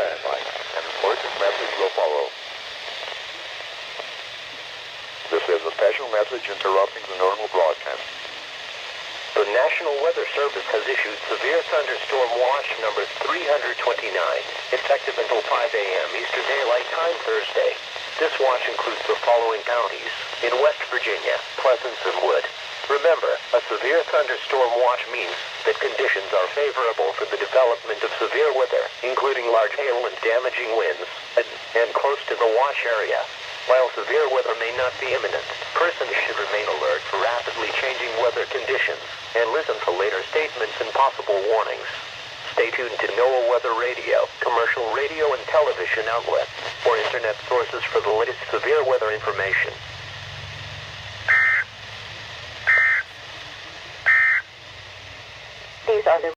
Fahrenheit. An important message will follow. This is a special message interrupting the normal broadcast. The National Weather Service has issued severe thunderstorm watch number 329, effective until 5 a.m. Eastern Daylight Time Thursday. This watch includes the following counties: in West Virginia, Pleasants and Wood. Remember, a severe thunderstorm watch means that conditions are favorable for the development of severe weather, including large hail and damaging winds, and close to the watch area. While severe weather may not be imminent, persons should remain alert for rapidly changing weather conditions and listen to later statements and possible warnings. Stay tuned to NOAA Weather Radio, commercial radio and television outlets, or internet sources for the latest severe weather information. These are the